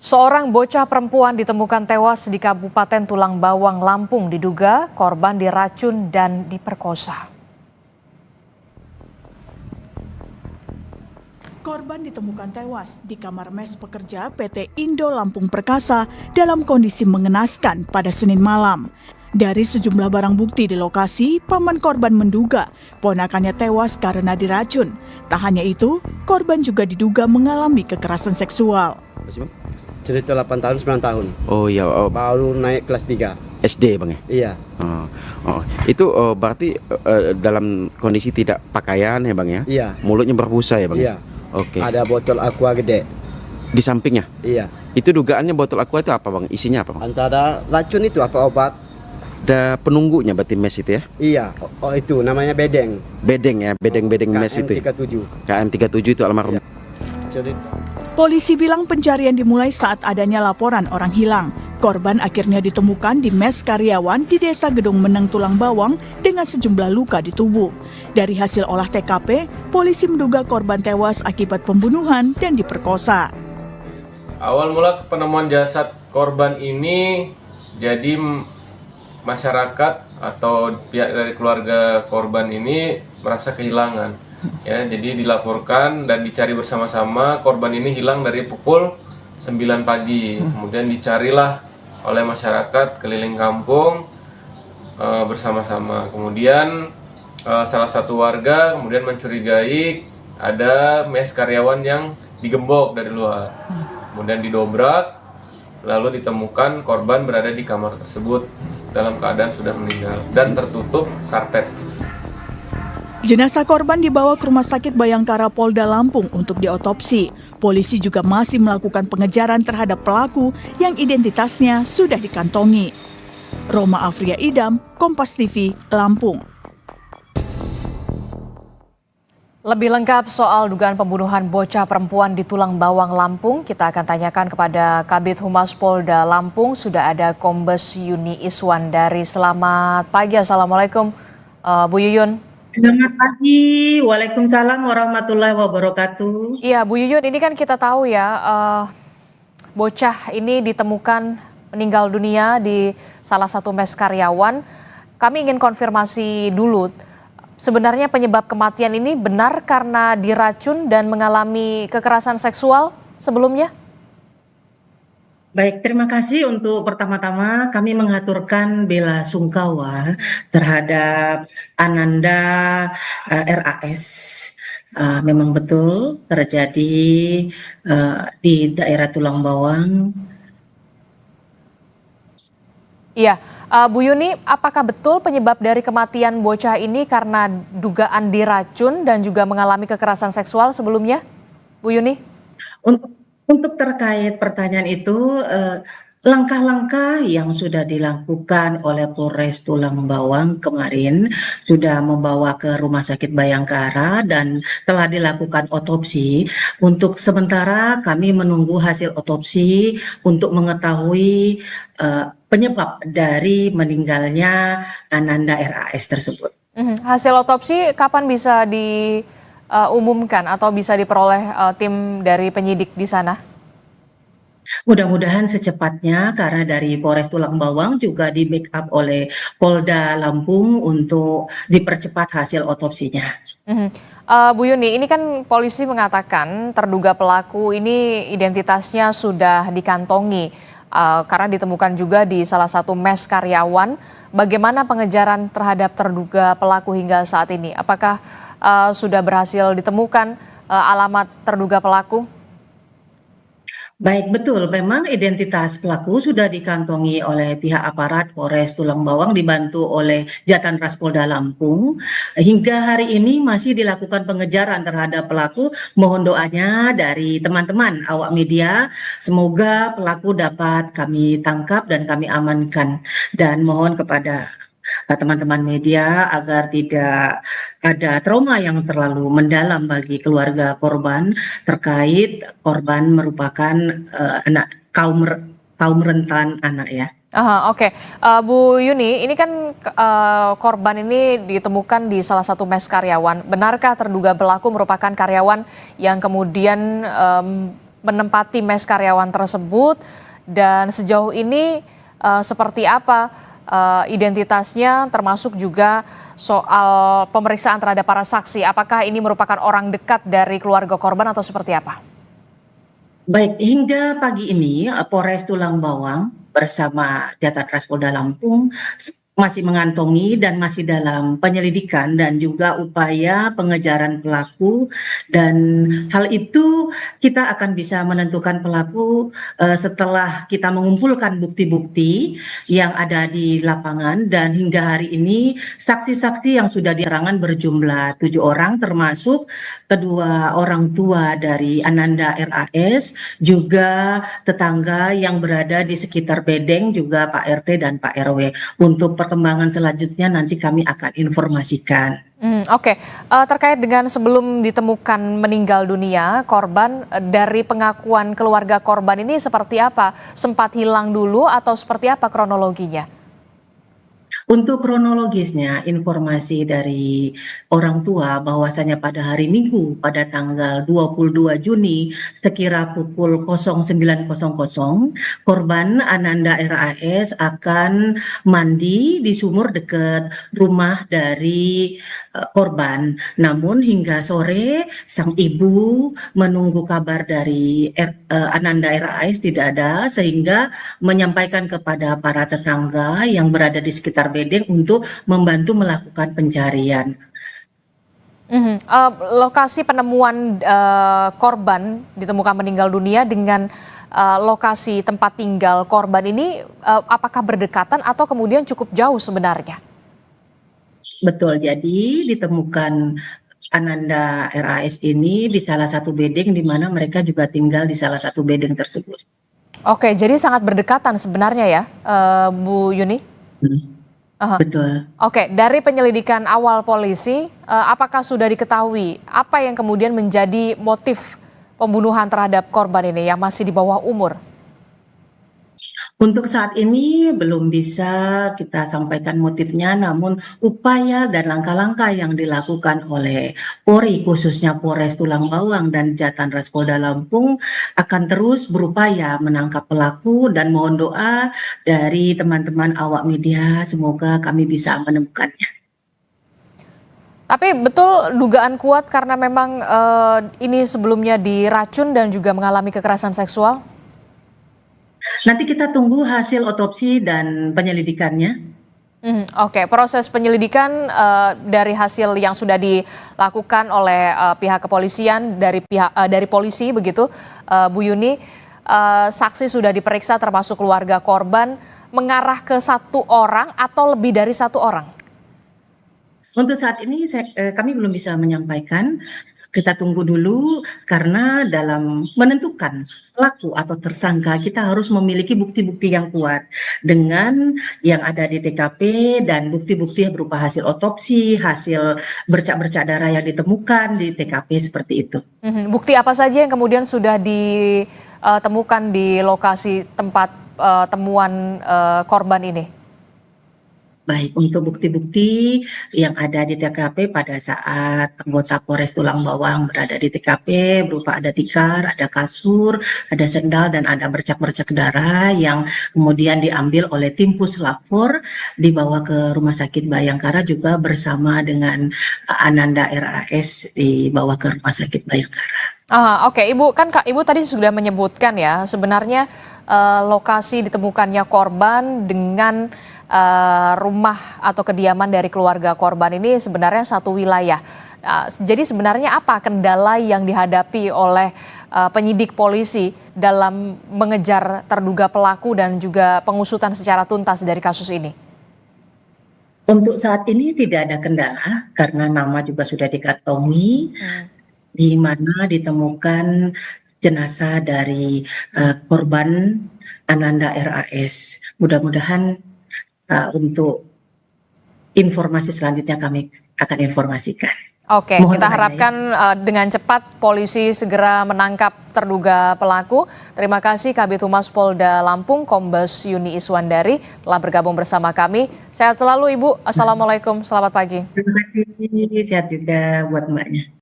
Seorang bocah perempuan ditemukan tewas di Kabupaten Tulang Bawang, Lampung. Diduga korban diracun dan diperkosa. Korban ditemukan tewas di kamar mes pekerja PT Indo Lampung Perkasa dalam kondisi mengenaskan pada Senin malam. Dari sejumlah barang bukti di lokasi, paman korban menduga ponakannya tewas karena diracun. Tak hanya itu, korban juga diduga mengalami kekerasan seksual. Cerita 8 tahun, 9 tahun. Oh iya, Baru naik kelas 3. SD bang ya? Iya. Itu berarti dalam kondisi tidak pakaian ya bang ya? Iya. Mulutnya berbusa ya bang? Iya. Oke. Ada botol aqua gede. Di sampingnya? Iya. Itu dugaannya botol aqua itu apa bang? Isinya apa bang? Antara racun itu apa obat? Ada penunggunya berarti mes itu ya? Iya. Oh itu namanya bedeng. Bedeng ya? Bedeng mes itu ya? KM37. KM37 itu almarhum. Iya. Cerita. Polisi bilang pencarian dimulai saat adanya laporan orang hilang. Korban akhirnya ditemukan di mes karyawan di Desa Gedung Meneng, Tulang Bawang dengan sejumlah luka di tubuh. Dari hasil olah TKP, polisi menduga korban tewas akibat pembunuhan dan diperkosa. Awal mula penemuan jasad korban ini jadi masyarakat atau pihak dari keluarga korban ini merasa kehilangan. Ya, jadi dilaporkan dan dicari bersama-sama. Korban ini hilang dari pukul 9 pagi. Kemudian dicarilah oleh masyarakat keliling kampung bersama-sama. Kemudian salah satu warga kemudian mencurigai ada mes karyawan yang digembok dari luar. Kemudian didobrak, lalu ditemukan korban berada di kamar tersebut dalam keadaan sudah meninggal dan tertutup karpet. Jenazah korban dibawa ke Rumah Sakit Bayangkara Polda Lampung untuk diotopsi. Polisi juga masih melakukan pengejaran terhadap pelaku yang identitasnya sudah dikantongi. Roma Afria Idam, Kompas TV, Lampung. Lebih lengkap soal dugaan pembunuhan bocah perempuan di Tulang Bawang, Lampung, kita akan tanyakan kepada Kabid Humas Polda Lampung. Sudah ada Kombes Yuni Iswandari. Selamat pagi, Assalamualaikum Bu Yuyun. Selamat pagi, Waalaikumsalam warahmatullahi wabarakatuh. Iya Bu Yuyun, ini kan kita tahu ya bocah ini ditemukan meninggal dunia di salah satu mes karyawan. Kami ingin konfirmasi dulu, sebenarnya penyebab kematian ini benar karena diracun dan mengalami kekerasan seksual sebelumnya? Baik, terima kasih untuk pertama-tama kami mengaturkan bela sungkawa terhadap Ananda RAS. Memang betul terjadi di daerah Tulang Bawang. Iya, Bu Yuni, apakah betul penyebab dari kematian bocah ini karena dugaan diracun dan juga mengalami kekerasan seksual sebelumnya, Bu Yuni? Untuk terkait pertanyaan itu, langkah-langkah yang sudah dilakukan oleh Polres Tulang Bawang kemarin sudah membawa ke Rumah Sakit Bayangkara dan telah dilakukan otopsi. Untuk sementara kami menunggu hasil otopsi untuk mengetahui penyebab dari meninggalnya Ananda RAS tersebut. Hasil otopsi kapan bisa diumumkan atau bisa diperoleh tim dari penyidik di sana? Mudah-mudahan secepatnya, karena dari Polres Tulang Bawang juga di backup oleh Polda Lampung untuk dipercepat hasil otopsinya. Bu Yuni, ini kan polisi mengatakan terduga pelaku ini identitasnya sudah dikantongi karena ditemukan juga di salah satu mes karyawan. Bagaimana pengejaran terhadap terduga pelaku hingga saat ini? Apakah sudah berhasil ditemukan alamat terduga pelaku? Baik, betul. Memang identitas pelaku sudah dikantongi oleh pihak aparat Polres Tulang Bawang dibantu oleh Jatanras Polda Lampung. Hingga hari ini masih dilakukan pengejaran terhadap pelaku. Mohon doanya dari teman-teman awak media. Semoga pelaku dapat kami tangkap dan kami amankan. Dan mohon kepada teman-teman media agar tidak ada trauma yang terlalu mendalam bagi keluarga korban terkait korban merupakan anak kaum rentan anak ya. Oke. Bu Yuni, ini kan korban ini ditemukan di salah satu mes karyawan. Benarkah terduga pelaku merupakan karyawan yang kemudian menempati mes karyawan tersebut dan sejauh ini seperti apa identitasnya, termasuk juga soal pemeriksaan terhadap para saksi. Apakah ini merupakan orang dekat dari keluarga korban atau seperti apa? Baik, hingga pagi ini Polres Tulang Bawang bersama Jatan Polda Lampung masih mengantongi dan masih dalam penyelidikan dan juga upaya pengejaran pelaku, dan hal itu kita akan bisa menentukan pelaku setelah kita mengumpulkan bukti-bukti yang ada di lapangan. Dan hingga hari ini saksi-saksi yang sudah diterangkan berjumlah 7 orang, termasuk kedua orang tua dari Ananda RAS, juga tetangga yang berada di sekitar Bedeng, juga Pak RT dan Pak RW. Untuk perkembangan selanjutnya nanti kami akan informasikan. Oke. Terkait dengan sebelum ditemukan meninggal dunia korban, dari pengakuan keluarga korban ini seperti apa? Sempat hilang dulu atau seperti apa kronologinya? Untuk kronologisnya, informasi dari orang tua bahwasanya pada hari Minggu pada tanggal 22 Juni sekira pukul 09.00 korban Ananda RAS akan mandi di sumur dekat rumah dari korban. Namun hingga sore sang ibu menunggu kabar dari Ananda RAS tidak ada, sehingga menyampaikan kepada para tetangga yang berada di sekitar Bedeng untuk membantu melakukan pencarian. Lokasi penemuan korban ditemukan meninggal dunia dengan lokasi tempat tinggal korban ini apakah berdekatan atau kemudian cukup jauh sebenarnya? Betul, jadi ditemukan Ananda RAS ini di salah satu bedeng di mana mereka juga tinggal di salah satu bedeng tersebut. Oke, jadi sangat berdekatan sebenarnya ya, Bu Yuni? Betul. Oke, dari penyelidikan awal polisi, apakah sudah diketahui apa yang kemudian menjadi motif pembunuhan terhadap korban ini yang masih di bawah umur? Untuk saat ini belum bisa kita sampaikan motifnya, namun upaya dan langkah-langkah yang dilakukan oleh Polri, khususnya Polres Tulang Bawang dan Jatan Polda Lampung, akan terus berupaya menangkap pelaku, dan mohon doa dari teman-teman awak media, semoga kami bisa menemukannya. Tapi betul dugaan kuat karena memang ini sebelumnya diracun dan juga mengalami kekerasan seksual? Nanti kita tunggu hasil otopsi dan penyelidikannya. Oke, proses penyelidikan dari hasil yang sudah dilakukan oleh pihak kepolisian dari polisi begitu, Bu Yuni, saksi sudah diperiksa termasuk keluarga korban, mengarah ke 1 orang atau lebih dari 1 orang? Untuk saat ini kami belum bisa menyampaikan. Kita tunggu dulu, karena dalam menentukan pelaku atau tersangka kita harus memiliki bukti-bukti yang kuat dengan yang ada di TKP dan bukti-bukti berupa hasil otopsi, hasil bercak-bercak darah yang ditemukan di TKP seperti itu. Bukti apa saja yang kemudian sudah ditemukan di lokasi tempat temuan korban ini? Baik, untuk bukti-bukti yang ada di TKP pada saat anggota Polres Tulang Bawang berada di TKP berupa ada tikar, ada kasur, ada sendal, dan ada bercak-bercak darah yang kemudian diambil oleh tim Puslap 4 dibawa ke Rumah Sakit Bayangkara, juga bersama dengan Ananda RAS dibawa ke Rumah Sakit Bayangkara. Oke, Ibu, kan Ibu tadi sudah menyebutkan ya sebenarnya lokasi ditemukannya korban dengan rumah atau kediaman dari keluarga korban ini sebenarnya satu wilayah. Jadi sebenarnya apa kendala yang dihadapi oleh penyidik polisi dalam mengejar terduga pelaku dan juga pengusutan secara tuntas dari kasus ini? Untuk saat ini tidak ada kendala karena nama juga sudah dikantongi, di mana ditemukan jenazah dari korban Ananda RAS. Mudah-mudahan untuk informasi selanjutnya kami akan informasikan. Oke, kita harapkan dengan cepat polisi segera menangkap terduga pelaku. Terima kasih Kabid Humas Polda Lampung, Kombes Yuni Iswandari telah bergabung bersama kami. Sehat selalu Ibu. Assalamualaikum, selamat pagi. Terima kasih, sehat juga buat mbaknya.